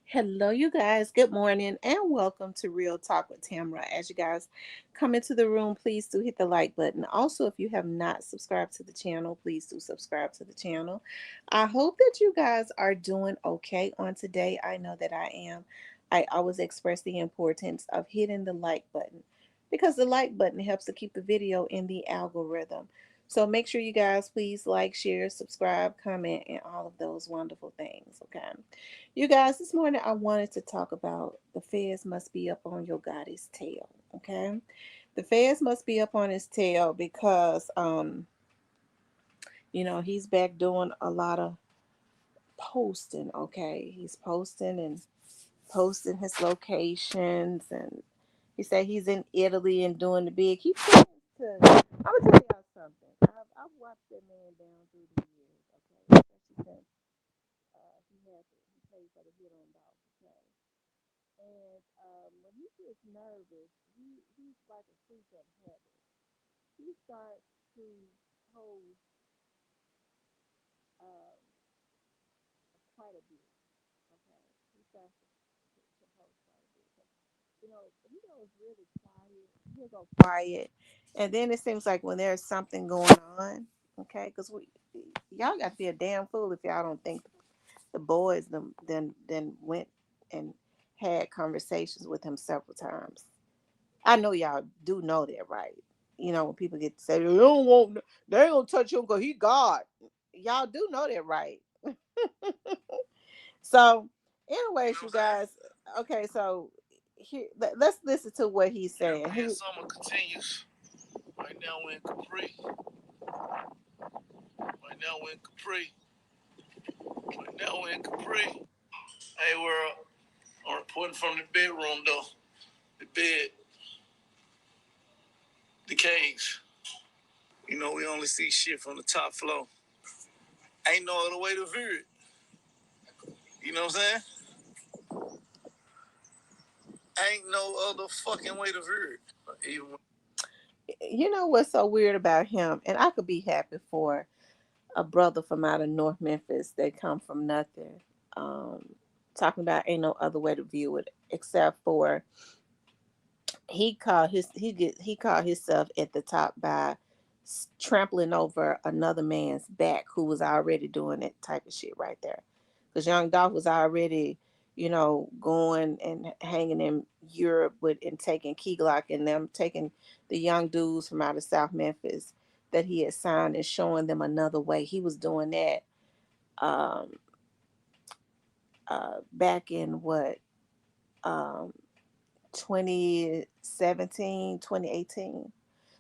Hello, you guys. Good morning and welcome to Real Talk with Tamra. As you guys come into the room, please do hit the like button. Also, if you have not subscribed to the channel, please do subscribe to the channel. I hope that you guys are doing okay on today. I know that I am. I always express the importance of hitting the like button because the like button helps to keep the video in the algorithm. So make sure you guys please like, share, subscribe, comment, and all of those wonderful things. Okay. You guys, this morning I wanted to talk about the feds must be up on your Gotti's tail. Okay. The feds must be up on his tail because he's back doing a lot of posting. Okay. He's posting and posting his locations, and he said he's in Italy and doing the big. He tends to I'm gonna tell y'all something. I've watched that man down through the years, okay, especially since he played for the hit on dog. Okay. And when he gets nervous, he's like a freak of habit. He starts to pose um, quite a bit. Okay, he starts to pose quite a bit. He goes really quiet. He'll go quiet, and then it seems like when there's something going on, okay, because y'all got to be a damn fool if y'all don't think the boys then went and had conversations with him several times. I know y'all do know that, right? When people get to say they don't touch him because he God. Y'all do know that, right? So, anyways, you guys. Okay, so let's listen to what he's saying. Summer continues. Right now we're in Capri. Right now we're in Capri. Right now we're in Capri. Hey, I'm reporting from the bedroom though. The bed, the cage. We only see shit from the top floor. Ain't no other way to view it. You know what I'm saying? Ain't no other fucking way to view it. You know what's so weird about him, and I could be happy for a brother from out of North Memphis that come from nothing. Um, Talking about ain't no other way to view it except for he called himself at the top by trampling over another man's back who was already doing that type of shit right there, because young Dolph was already going and hanging in Europe with and taking Key Glock and them taking the young dudes from out of South Memphis that he had signed and showing them another way. He was doing that um back in what um 2017, 2018.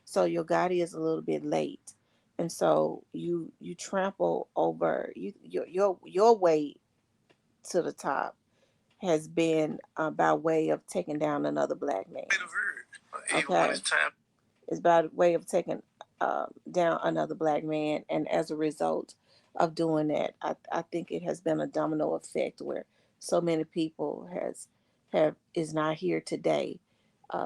So your Gotti is a little bit late, and so you trample over your way to the top has been by way of taking down another black man. Even when Okay, it's time. is by way of taking down another black man, and as a result of doing that, I think it has been a domino effect where so many people have is not here today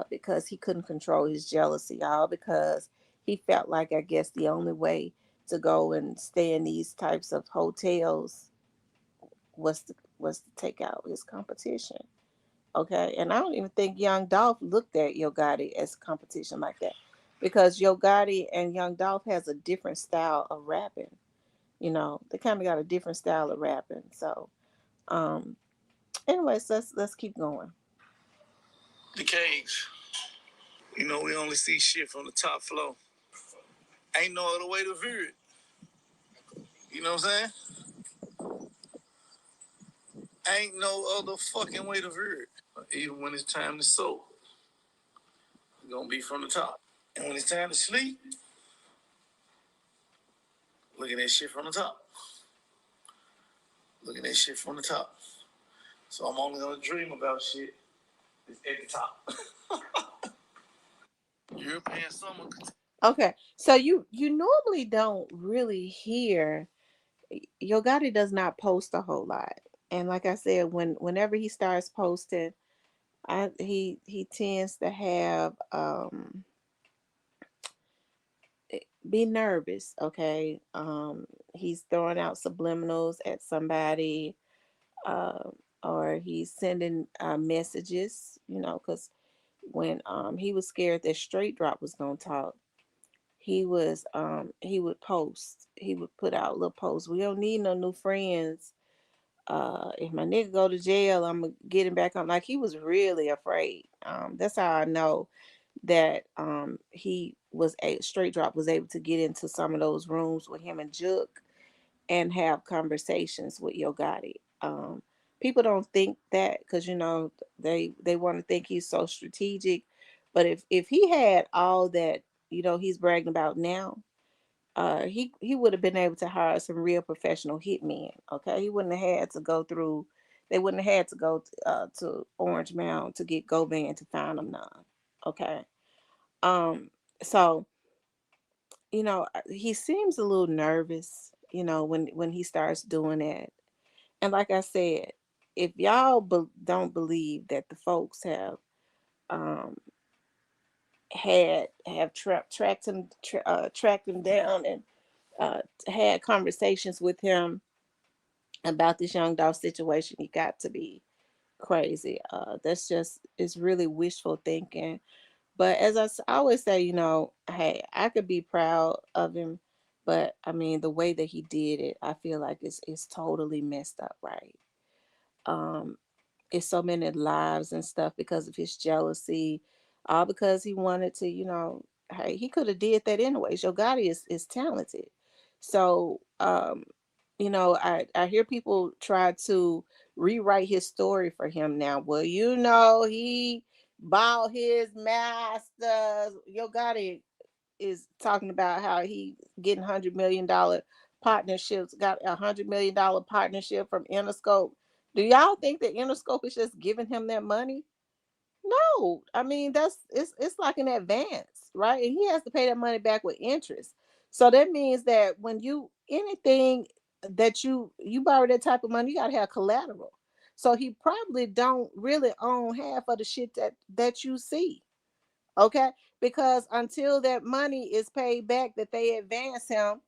because he couldn't control his jealousy, all because he felt like, I guess, the only way to go and stay in these types of hotels was to take out his competition. Okay, and I don't even think Young Dolph looked at Yo Gotti as competition like that, because Yo Gotti and Young Dolph has a different style of rapping. They kind of got a different style of rapping. So, um, anyways, let's keep going. The cage. We only see shit from the top floor. Ain't no other way to view it. You know what I'm saying? Ain't no other fucking way to view it. Even when it's time to soak, it's gonna be from the top. And when it's time to sleep, look at that shit from the top. Look at that shit from the top. So I'm only gonna dream about shit that's at the top. European summer. Okay, so you normally don't really hear Yo Gotti does not post a whole lot, and like I said, whenever he starts posting, he tends to have be nervous. Okay, he's throwing out subliminals at somebody. or he's sending messages, because when he was scared that Straight Drop was gonna talk, he would post, he would put out little posts. We don't need no new friends. If my nigga go to jail, I'm gonna get him back on. Like, he was really afraid. That's how I know that he was a Straight Drop was able to get into some of those rooms with him and Jook and have conversations with Yo Gotti. People don't think that because they want to think he's so strategic, but if he had all that he's bragging about now, he would have been able to hire some real professional hitmen. Okay, he wouldn't have had to go through. They wouldn't have had to go to Orange Mound to get Govan to find him none. Okay, um, so he seems a little nervous. When he starts doing that. And like I said, if y'all don't believe that the folks um, have tracked him down and had conversations with him about this young dog situation, you got to be crazy. That's just it's really wishful thinking. But as I always say, hey, I could be proud of him, but I mean the way that he did it, I feel like it's totally messed up, right? Um, it's so many lives and stuff because of his jealousy, all because he wanted to, hey, he could have did that anyways. Yo Gotti is talented. So I hear people try to rewrite his story for him now. Well, he bought his masters. Yo Gotti is talking about how he getting $100 million partnerships, got $100 million partnership from Interscope. Do y'all think that Interscope is just giving him that money? No, I mean it's like an advance, right? And he has to pay that money back with interest. So that means that when you anything that you borrow that type of money, you gotta have collateral. So he probably don't really own half of the shit that you see. Okay, because until that money is paid back that they advance him,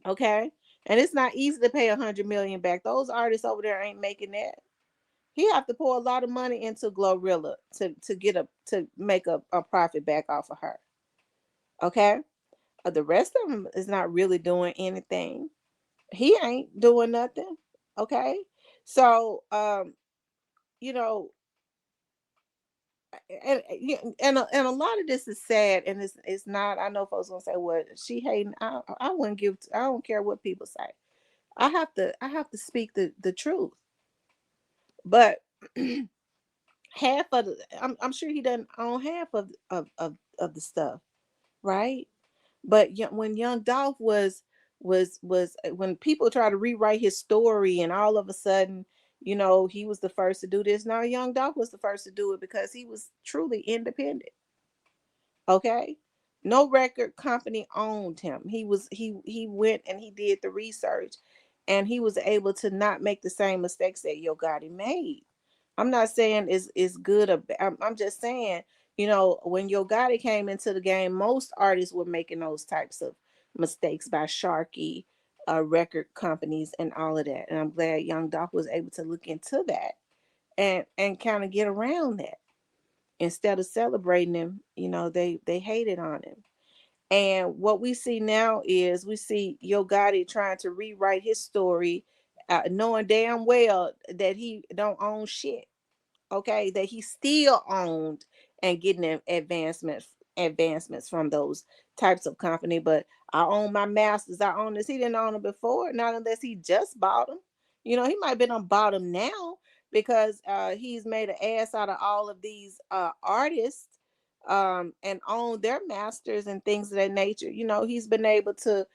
okay, and it's not easy to pay 100 million back. Those artists over there ain't making that. He have to pour a lot of money into Glorilla to make a profit back off of her. Okay, the rest of them is not really doing anything. He ain't doing nothing. Okay, so you know and a lot of this is sad, and it's not. I know folks gonna say, "Well, she hating." I wouldn't give. I don't care what people say. I have to speak the truth. But half of the, I'm sure he doesn't own half of the stuff, right? But when Young Dolph was when people try to rewrite his story, and all of a sudden, he was the first to do this. Now Young Dolph was the first to do it because he was truly independent. Okay, no record company owned him. He went and he did the research, and he was able to not make the same mistakes that Yo Gotti made. I'm not saying it's good or bad. I'm just saying, when Yo Gotti came into the game, most artists were making those types of mistakes by Sharky, record companies, and all of that. And I'm glad Young Doc was able to look into that and kind of get around that. Instead of celebrating him, they hated on him. And what we see now is we see Yo Gotti trying to rewrite his story, knowing damn well that he don't own shit. Okay, that he still owned and getting advancements from those types of company. But I own my masters. I own this. He didn't own them before, not unless he just bought them. He might have been on bottom now because he's made an ass out of all of these artists, and own their masters and things of that nature. He's been able to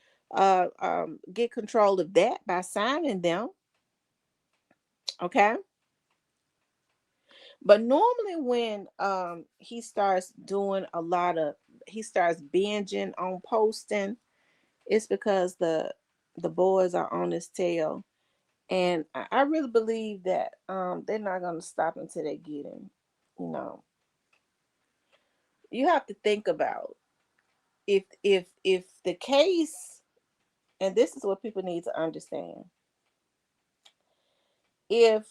get control of that by signing them. Okay. But normally when he starts doing he starts binging on posting, it's because the boys are on his tail. And I really believe that they're not gonna stop until they get him. You know, you have to think about if the case, and this is what people need to understand. if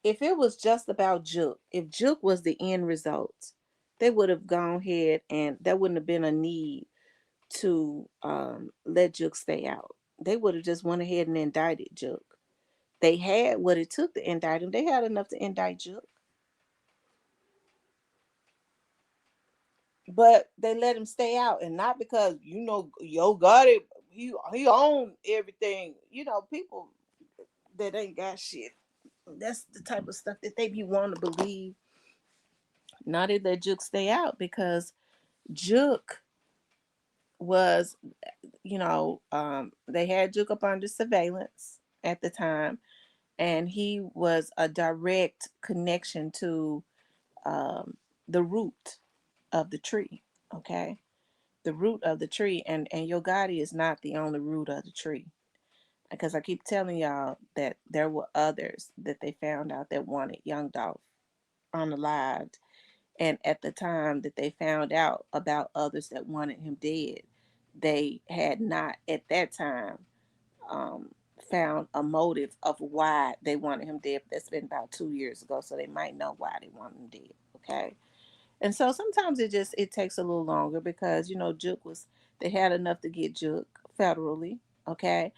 it was just about Juke, if Juke was the end result, they would have gone ahead and there wouldn't have been a need to let Juke stay out. They would have just went ahead and indicted Juke. They had what it took to indict him. They had enough to indict Juke, but they let him stay out, and not because Yo Gotti he owned everything. People that ain't got shit. That's the type of stuff that they be wanting to believe. Not that let Juke stay out because Juke was, they had Juke up under surveillance at the time, and he was a direct connection to um, the root of the tree. Okay, the root of the tree, and Yo Gotti is not the only root of the tree. Because I keep telling y'all that there were others that they found out that wanted Young Dolph unalived. And at the time that they found out about others that wanted him dead, they had not at that time um, found a motive of why they wanted him dead. That's been about 2 years ago, so they might know why they want him dead. Okay, and so sometimes it takes a little longer because Juke was they had enough to get Juke federally. Okay,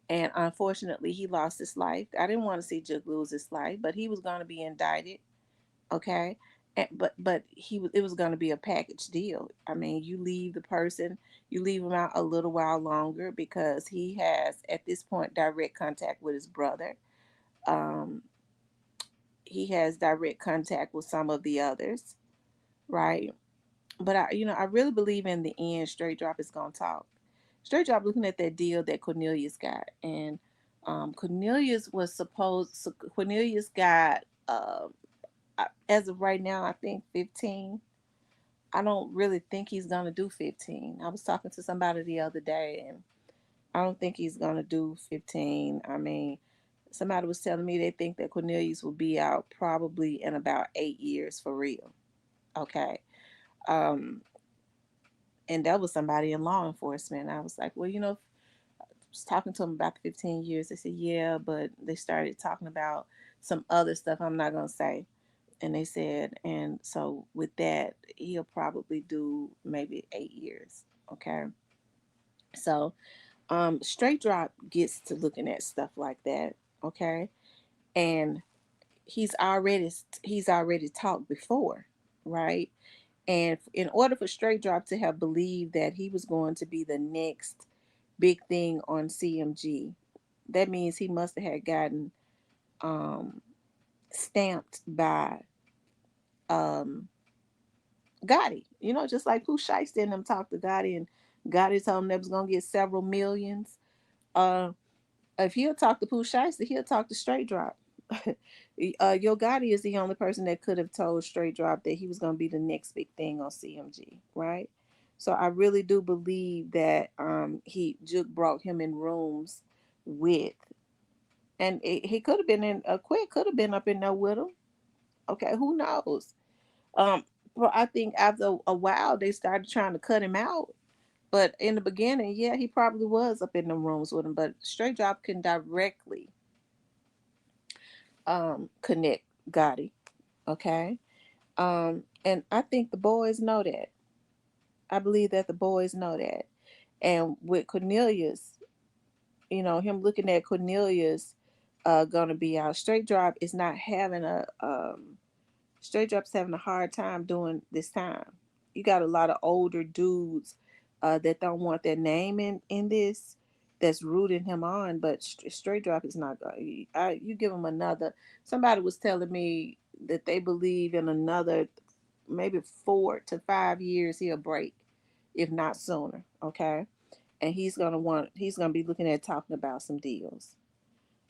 and unfortunately he lost his life. I didn't want to see Juke lose his life, but he was going to be indicted. Okay, but it was going to be a package deal. I mean, you leave the person, you leave him out a little while longer because he has at this point direct contact with his brother. Um, he has direct contact with some of the others, right? But I really believe in the end, Straight Drop is gonna talk. Straight Drop looking at that deal that Cornelius got, and Cornelius got as of right now, I think 15. I don't really think he's gonna do 15. I was talking to somebody the other day, and I don't think he's gonna do 15. I mean, somebody was telling me they think that Cornelius will be out probably in about 8 years for real. Okay. Um, and that was somebody in law enforcement. I was like, well, I was talking to them about the 15 years. They said, yeah, but they started talking about some other stuff I'm not gonna say. And they said, and so with that, he'll probably do maybe 8 years. Okay. So Straight Drop gets to looking at stuff like that. Okay. And he's already talked before, right? And in order for Straight Drop to have believed that he was going to be the next big thing on CMG, that means he must have had gotten um, stamped by um, Gotti. Just like Pooh Shiesty and them talked to Gotti, and Gotti told him they was gonna get several millions. Uh, if he'll talk to Pooh Shiesty, he'll talk to Straight Drop. Yo Gotti is the only person that could have told Straight Drop that he was gonna be the next big thing on CMG, right? So I really do believe that he Juke brought him in rooms with, and he could have been in a Quick could have been up in there with him. Okay, who knows? Um, but I think after a while they started trying to cut him out. But in the beginning, yeah, he probably was up in the rooms with him. But Straight Drop can directly connect Gotti. Okay. And I think the boys know that. I believe that the boys know that. And with Cornelius, him looking at Cornelius gonna be out. Straight Drop's having a hard time doing this time. You got a lot of older dudes that don't want their name in this, that's rooting him on. But Straight Drop is not going. You give him another. Somebody was telling me that they believe in another maybe 4 to 5 years he'll break, if not sooner. Okay, and he's gonna be looking at talking about some deals.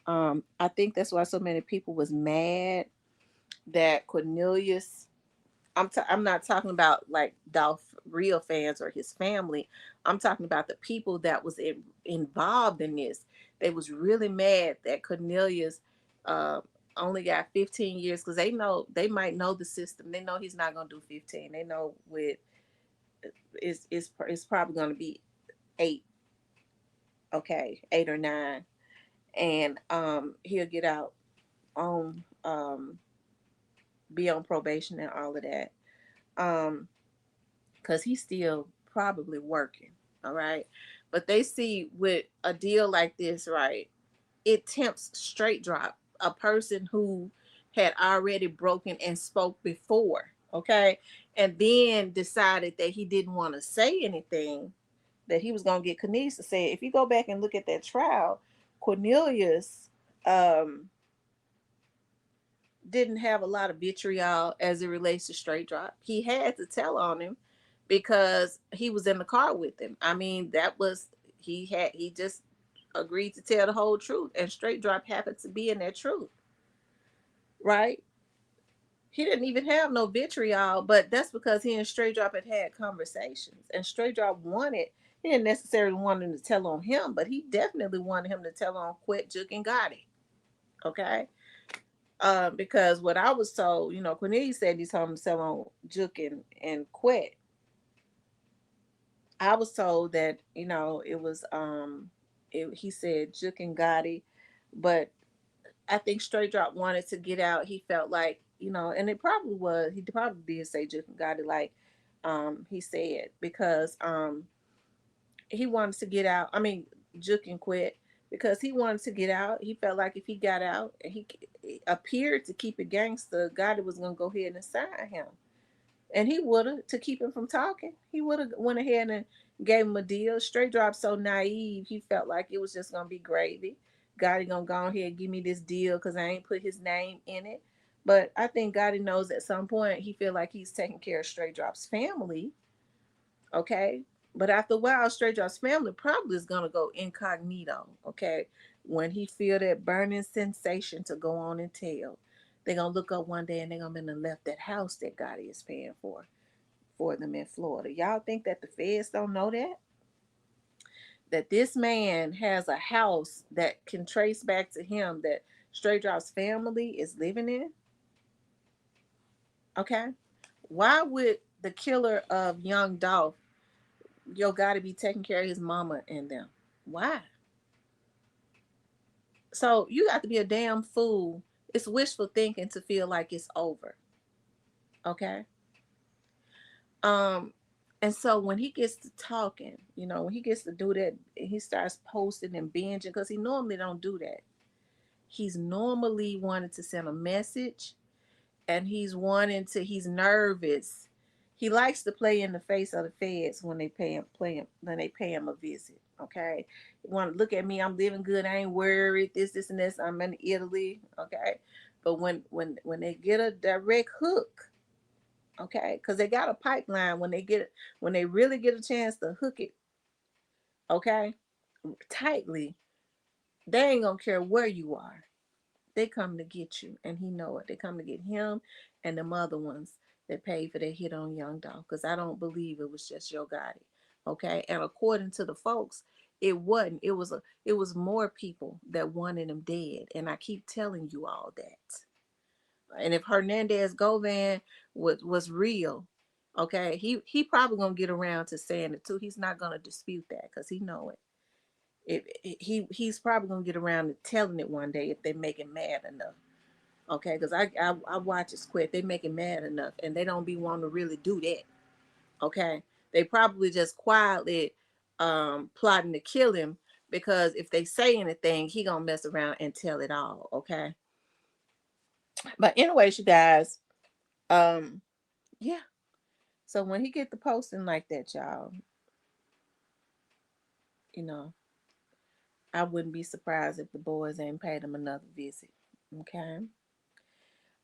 I think that's why so many people was mad that Cornelius. I'm not talking about like Dolph real fans or his family. I'm talking about the people that was involved in this. They was really mad that Cornelius uh, only got 15 years because they might know the system. They know he's not gonna do 15. They know with it's probably gonna be 8. Okay, 8 or 9, and he'll get out. on be on probation and all of that. Um, because he's still probably working. All right. But they see with a deal like this, right? It tempts straight drop, a person who had already broken and spoke before. Okay. And then decided that he didn't want to say anything, that he was going to get Cornelius to say it. If you go back and look at that trial, Cornelius um, didn't have a lot of vitriol as it relates to straight drop. He had to tell on him because he was in the car with him. I mean, that was he just agreed to tell the whole truth, and straight drop happened to be in that truth, right? He didn't even have no vitriol, but that's because he and straight drop had conversations, and straight drop wanted. He didn't necessarily want him to tell on him, but he definitely wanted him to tell on Quit, Juke, and Gotti. Okay, because what I was told, Cornelius said he told him to sell on Juke and Quit. I was told that it was he said Juke and Gotti, but I think Straight Drop wanted to get out. He felt like and it probably was. He probably did say Juke and Gotti, like he said, because he wanted to get out. I mean, Juke and Quit, because he wanted to get out. He felt like if he got out and he appeared to keep it gangster, Gotti was gonna go ahead and sign him. And he would have, to keep him from talking. He would have went ahead and gave him a deal. Straight Drop so naive, he felt like it was just gonna be gravy. Gotti gonna go ahead and give me this deal because I ain't put his name in it. But I think Gotti knows at some point he feel like he's taking care of Straight Drop's family. Okay. But after a while, Straight Drop's family probably is gonna go incognito. Okay. When he feel that burning sensation to go on and tell, they're gonna look up one day and they're gonna be left that house that Gotti is paying for them in Florida. Y'all think that the feds don't know that? That this man has a house that can trace back to him, that Straight Drop's family is living in? Okay. Why would the killer of Young Dolph, Gotti, be taking care of his mama and them? Why? So you got to be a damn fool. It's wishful thinking to feel like it's over. Okay. Um, and so when he gets to talking, when he gets to do that, he starts posting and binging because he normally don't do that. He's normally wanted to send a message, and he's nervous. He likes to play in the face of the feds when they pay him a visit. Okay, you want to look at me? I'm living good. I ain't worried. This, and this. I'm in Italy. Okay, but when they get a direct hook, okay, because they got a pipeline. When they really get a chance to hook it, okay, tightly, they ain't gonna care where you are. They come to get you, and he know it. They come to get him and them other ones that paid for their hit on Young Dog. Because I don't believe it was just Yo Gotti, okay. And according to the folks, it wasn't. It was more people that wanted him dead, and I keep telling you all that. And if Hernandez Govan was real, okay, he probably gonna get around to saying it too. He's not gonna dispute that because he know it. He's probably gonna get around to telling it one day if they make him mad enough. Okay, because I watch it Quit. They make him mad enough, and they don't be wanting to really do that. Okay, they probably just quietly plotting to kill him because if they say anything, he gonna mess around and tell it all. Okay, but anyways, you guys, um, yeah. So when he get the posting like that, y'all, you know, I wouldn't be surprised if the boys ain't paid him another visit. Okay.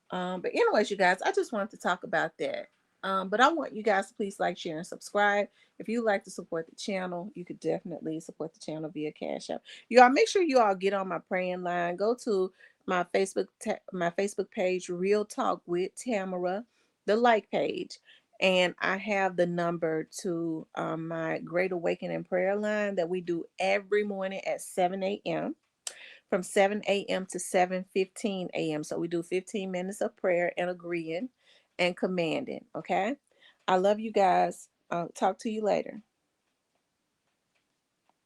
But anyways, you guys, I just wanted to talk about that. But I want you guys to please like, share, and subscribe. If you like to support the channel, you could definitely support the channel via Cash App. You all make sure you all get on my praying line. Go to my Facebook page, Real Talk with Tamara, the like page, and I have the number to my Great Awakening prayer line that we do every morning at 7 a.m. from 7 a.m. to 7:15 a.m. So we do 15 minutes of prayer and agreeing and commanding. Okay. I love you guys. Talk to you later.